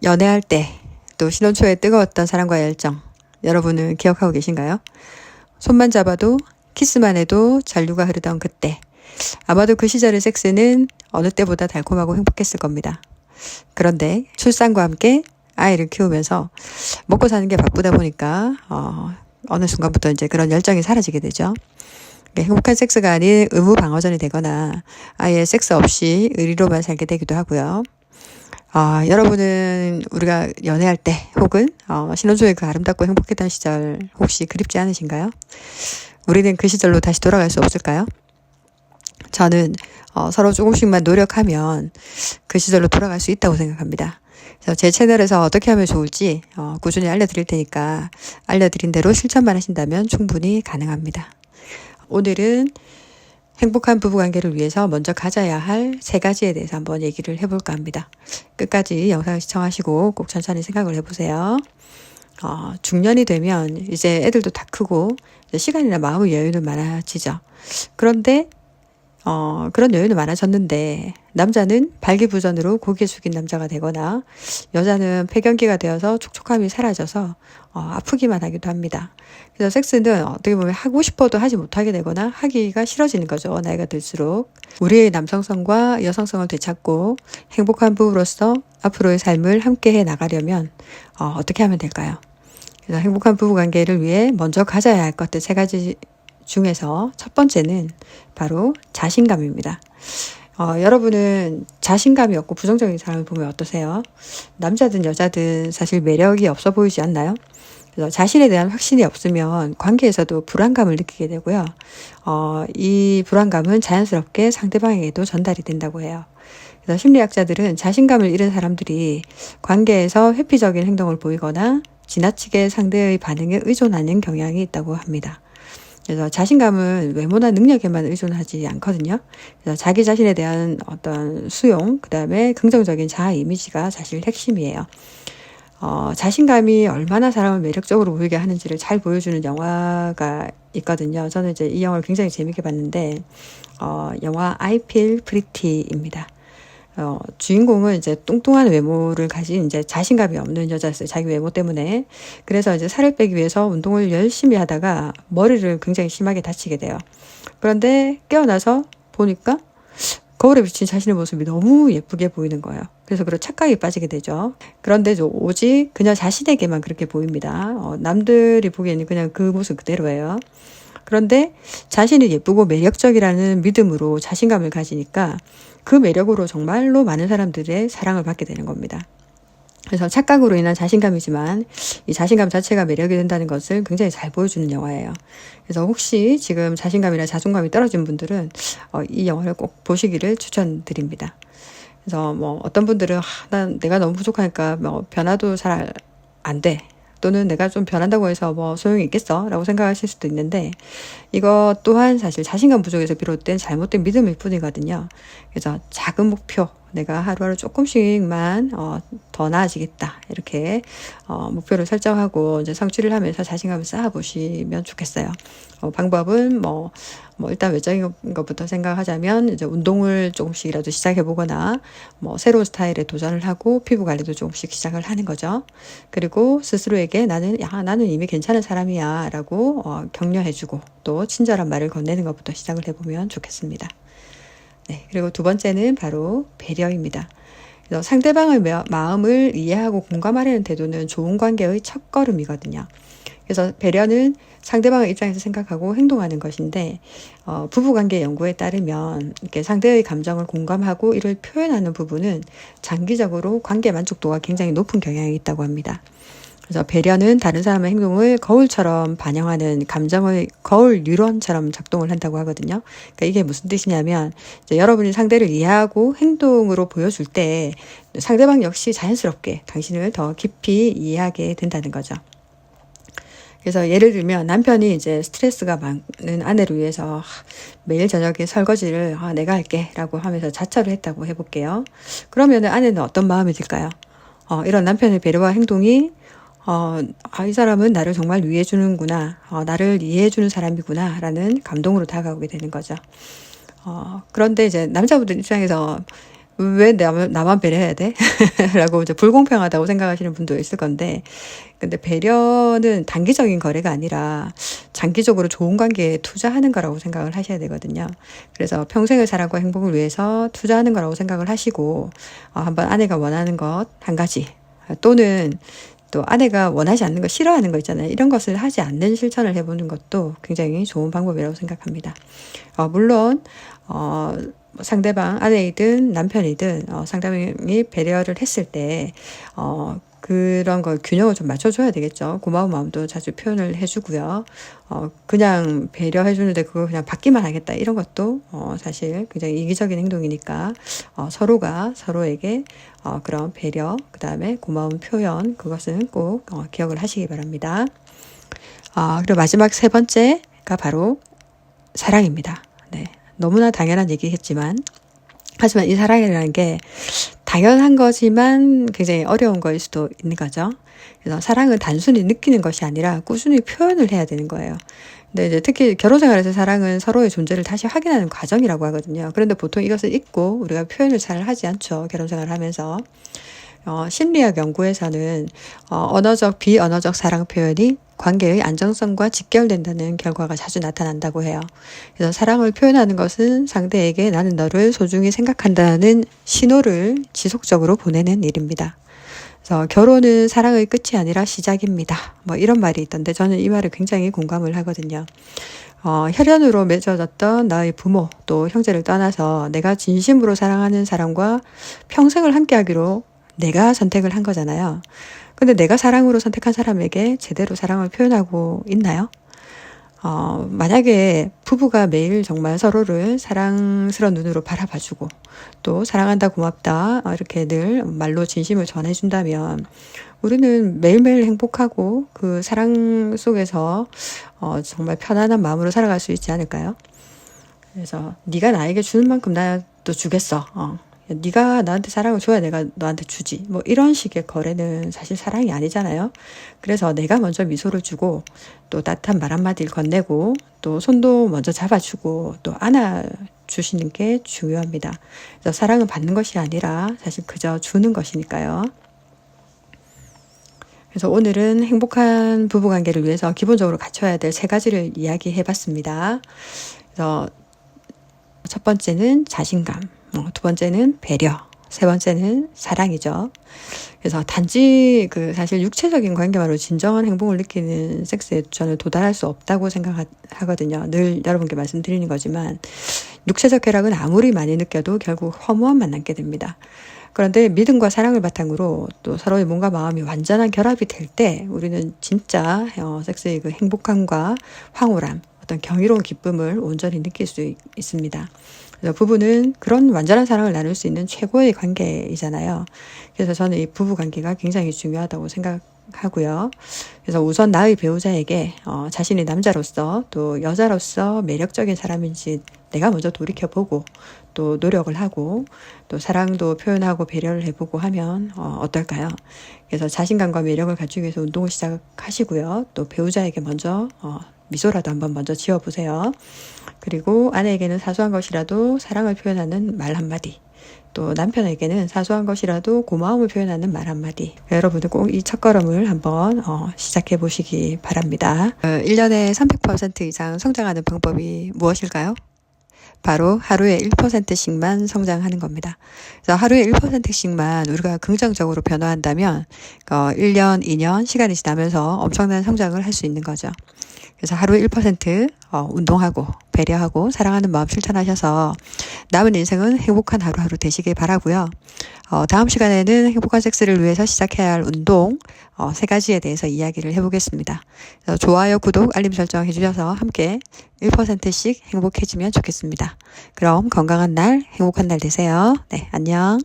연애할 때, 또 신혼 초에 뜨거웠던 사랑과의 열정, 여러분은 기억하고 계신가요? 손만 잡아도, 키스만 해도 전류가 흐르던 그때. 아마도 그 시절의 섹스는 어느 때보다 달콤하고 행복했을 겁니다. 그런데 출산과 함께 아이를 키우면서 먹고 사는 게 바쁘다 보니까 어느 순간부터 이제 그런 열정이 사라지게 되죠. 행복한 섹스가 아닌 의무 방어전이 되거나 아예 섹스 없이 의리로만 살게 되기도 하고요. 여러분은 우리가 연애할 때 혹은 신혼초에 그 아름답고 행복했던 시절 혹시 그립지 않으신가요? 우리는 그 시절로 다시 돌아갈 수 없을까요? 저는 서로 조금씩만 노력하면 그 시절로 돌아갈 수 있다고 생각합니다. 그래서 제 채널에서 어떻게 하면 좋을지 꾸준히 알려드릴 테니까 알려드린 대로 실천만 하신다면 충분히 가능합니다. 오늘은 행복한 부부관계를 위해서 먼저 가져야 할 3가지에 대해서 한번 얘기를 해볼까 합니다. 끝까지 영상을 시청하시고 꼭 천천히 생각을 해보세요. 중년이 되면 이제 애들도 다 크고 시간이나 마음의 여유는 많아지죠. 그런데 그런 여유는 많아졌는데 남자는 발기부전으로 고개 숙인 남자가 되거나 여자는 폐경기가 되어서 촉촉함이 사라져서 아프기만 하기도 합니다. 그래서 섹스는 어떻게 보면 하고 싶어도 하지 못하게 되거나 하기가 싫어지는 거죠. 나이가 들수록. 우리의 남성성과 여성성을 되찾고 행복한 부부로서 앞으로의 삶을 함께 해 나가려면 어떻게 하면 될까요? 그래서 행복한 부부관계를 위해 먼저 가져야 할 것들 3가지 중에서 첫 번째는 바로 자신감입니다. 여러분은 자신감이 없고 부정적인 사람을 보면 어떠세요? 남자든 여자든 사실 매력이 없어 보이지 않나요? 그래서 자신에 대한 확신이 없으면 관계에서도 불안감을 느끼게 되고요. 이 불안감은 자연스럽게 상대방에게도 전달이 된다고 해요. 그래서 심리학자들은 자신감을 잃은 사람들이 관계에서 회피적인 행동을 보이거나 지나치게 상대의 반응에 의존하는 경향이 있다고 합니다. 그래서 자신감은 외모나 능력에만 의존하지 않거든요. 그래서 자기 자신에 대한 어떤 수용, 그 다음에 긍정적인 자아 이미지가 사실 핵심이에요. 자신감이 얼마나 사람을 매력적으로 보이게 하는지를 잘 보여주는 영화가 있거든요. 저는 이제 이 영화를 굉장히 재밌게 봤는데, 영화 I Feel Pretty입니다. 주인공은 이제 뚱뚱한 외모를 가진 이제 자신감이 없는 여자였어요. 자기 외모 때문에. 그래서 이제 살을 빼기 위해서 운동을 열심히 하다가 머리를 굉장히 심하게 다치게 돼요. 그런데 깨어나서 보니까 거울에 비친 자신의 모습이 너무 예쁘게 보이는 거예요. 그래서 그런 착각에 빠지게 되죠. 그런데 오직 그녀 자신에게만 그렇게 보입니다. 남들이 보기에는 그냥 그 모습 그대로예요. 그런데 자신이 예쁘고 매력적이라는 믿음으로 자신감을 가지니까 그 매력으로 정말로 많은 사람들의 사랑을 받게 되는 겁니다. 그래서 착각으로 인한 자신감이지만 이 자신감 자체가 매력이 된다는 것을 굉장히 잘 보여주는 영화예요. 그래서 혹시 지금 자신감이나 자존감이 떨어진 분들은 이 영화를 꼭 보시기를 추천드립니다. 그래서 뭐 어떤 분들은 내가 너무 부족하니까 뭐 변화도 잘 안 돼. 또는 내가 좀 변한다고 해서 뭐 소용이 있겠어? 라고 생각하실 수도 있는데 이것 또한 사실 자신감 부족에서 비롯된 잘못된 믿음일 뿐이거든요. 그래서 작은 목표, 내가 하루하루 조금씩만 더 나아지겠다. 이렇게 목표를 설정하고 이제 성취를 하면서 자신감을 쌓아보시면 좋겠어요. 방법은 일단 외적인 것부터 생각하자면 이제 운동을 조금씩이라도 시작해보거나 새로운 스타일에 도전을 하고 피부 관리도 조금씩 시작을 하는 거죠. 그리고 스스로에게 나는 이미 괜찮은 사람이야 라고 격려해주고 또 친절한 말을 건네는 것부터 시작을 해보면 좋겠습니다. 네, 그리고 2번째는 바로 배려입니다. 그래서 상대방의 마음을 이해하고 공감하려는 태도는 좋은 관계의 첫걸음이거든요. 그래서 배려는 상대방의 입장에서 생각하고 행동하는 것인데 부부관계 연구에 따르면 이렇게 상대의 감정을 공감하고 이를 표현하는 부분은 장기적으로 관계 만족도가 굉장히 높은 경향이 있다고 합니다. 그래서 배려는 다른 사람의 행동을 거울처럼 반영하는 감정의 거울 뉴런처럼 작동을 한다고 하거든요. 그러니까 이게 무슨 뜻이냐면 이제 여러분이 상대를 이해하고 행동으로 보여줄 때 상대방 역시 자연스럽게 당신을 더 깊이 이해하게 된다는 거죠. 그래서 예를 들면 남편이 이제 스트레스가 많은 아내를 위해서 매일 저녁에 설거지를 내가 할게 라고 하면서 자처를 했다고 해볼게요. 그러면 아내는 어떤 마음이 들까요? 이런 남편의 배려와 행동이 이 사람은 나를 정말 위해주는구나, 나를 이해해주는 사람이구나 라는 감동으로 다가오게 되는 거죠. 그런데 이제 남자분들 입장에서 왜 나만 배려해야 돼? 라고 이제 불공평하다고 생각하시는 분도 있을 건데, 근데 배려는 단기적인 거래가 아니라 장기적으로 좋은 관계에 투자하는 거라고 생각을 하셔야 되거든요. 그래서 평생의 사랑과 행복을 위해서 투자하는 거라고 생각을 하시고, 한번 아내가 원하는 것 한 가지, 또는 또 아내가 원하지 않는 거, 싫어하는 거 있잖아요. 이런 것을 하지 않는 실천을 해보는 것도 굉장히 좋은 방법이라고 생각합니다. 물론 상대방, 아내이든 남편이든 상대방이 배려를 했을 때 그런 걸 균형을 좀 맞춰줘야 되겠죠. 고마운 마음도 자주 표현을 해주고요. 그냥 배려해주는데 그걸 그냥 받기만 하겠다, 이런 것도 사실 굉장히 이기적인 행동이니까 서로가 서로에게 그런 배려, 그 다음에 고마운 표현, 그것은 꼭 기억을 하시기 바랍니다. 그리고 마지막 세 번째가 바로 사랑입니다. 네, 너무나 당연한 얘기겠지만, 하지만 이 사랑이라는 게 당연한 거지만 굉장히 어려운 거일 수도 있는 거죠. 그래서 사랑은 단순히 느끼는 것이 아니라 꾸준히 표현을 해야 되는 거예요. 근데 이제 특히 결혼 생활에서 사랑은 서로의 존재를 다시 확인하는 과정이라고 하거든요. 그런데 보통 이것을 잊고 우리가 표현을 잘 하지 않죠. 결혼 생활을 하면서. 심리학 연구에서는 언어적, 비언어적 사랑 표현이 관계의 안정성과 직결된다는 결과가 자주 나타난다고 해요. 그래서 사랑을 표현하는 것은 상대에게 나는 너를 소중히 생각한다는 신호를 지속적으로 보내는 일입니다. 그래서 결혼은 사랑의 끝이 아니라 시작입니다. 뭐 이런 말이 있던데 저는 이 말을 굉장히 공감을 하거든요. 혈연으로 맺어졌던 나의 부모 또 형제를 떠나서 내가 진심으로 사랑하는 사람과 평생을 함께하기로 내가 선택을 한 거잖아요. 근데 내가 사랑으로 선택한 사람에게 제대로 사랑을 표현하고 있나요? 만약에 부부가 매일 정말 서로를 사랑스러운 눈으로 바라봐주고 또 사랑한다, 고맙다 이렇게 늘 말로 진심을 전해준다면 우리는 매일매일 행복하고 그 사랑 속에서 정말 편안한 마음으로 살아갈 수 있지 않을까요? 그래서 네가 나에게 주는 만큼 나도 주겠어. 네가 나한테 사랑을 줘야 내가 너한테 주지. 뭐 이런 식의 거래는 사실 사랑이 아니잖아요. 그래서 내가 먼저 미소를 주고 또 따뜻한 말 한마디를 건네고 또 손도 먼저 잡아주고 또 안아주시는 게 중요합니다. 그래서 사랑은 받는 것이 아니라 사실 그저 주는 것이니까요. 그래서 오늘은 행복한 부부관계를 위해서 기본적으로 갖춰야 될 세 가지를 이야기해 봤습니다. 그래서 첫 번째는 자신감, 두 번째는 배려, 세 번째는 사랑이죠. 그래서 단지 사실 육체적인 관계만으로 진정한 행복을 느끼는 섹스에 저는 도달할 수 없다고 생각하거든요. 늘 여러분께 말씀드리는 거지만 육체적 쾌락은 아무리 많이 느껴도 결국 허무함만 남게 됩니다. 그런데 믿음과 사랑을 바탕으로 또 서로의 몸과 마음이 완전한 결합이 될 때 우리는 진짜 섹스의 그 행복함과 황홀함, 어떤 경이로운 기쁨을 온전히 느낄 수 있습니다. 그래서 부부는 그런 완전한 사랑을 나눌 수 있는 최고의 관계이잖아요. 그래서 저는 이 부부 관계가 굉장히 중요하다고 생각하고요. 그래서 우선 나의 배우자에게 자신이 남자로서 또 여자로서 매력적인 사람인지 내가 먼저 돌이켜보고 또 노력을 하고 또 사랑도 표현하고 배려를 해보고 하면 어떨까요? 그래서 자신감과 매력을 갖추기 위해서 운동을 시작하시고요. 또 배우자에게 먼저 미소라도 한번 먼저 지어보세요. 그리고 아내에게는 사소한 것이라도 사랑을 표현하는 말 한마디, 또 남편에게는 사소한 것이라도 고마움을 표현하는 말 한마디. 여러분들 꼭 이 첫걸음을 한번 시작해 보시기 바랍니다. 1년에 300% 이상 성장하는 방법이 무엇일까요? 바로 하루에 1%씩만 성장하는 겁니다. 그래서 하루에 1%씩만 우리가 긍정적으로 변화한다면 1년, 2년 시간이 지나면서 엄청난 성장을 할 수 있는 거죠. 그래서 하루에 1% 운동하고 배려하고 사랑하는 마음 실천하셔서 남은 인생은 행복한 하루하루 되시길 바라고요. 다음 시간에는 행복한 섹스를 위해서 시작해야 할 운동 세 가지에 대해서 이야기를 해보겠습니다. 좋아요, 구독, 알림 설정 해주셔서 함께 1%씩 행복해지면 좋겠습니다. 그럼 건강한 날, 행복한 날 되세요. 네, 안녕.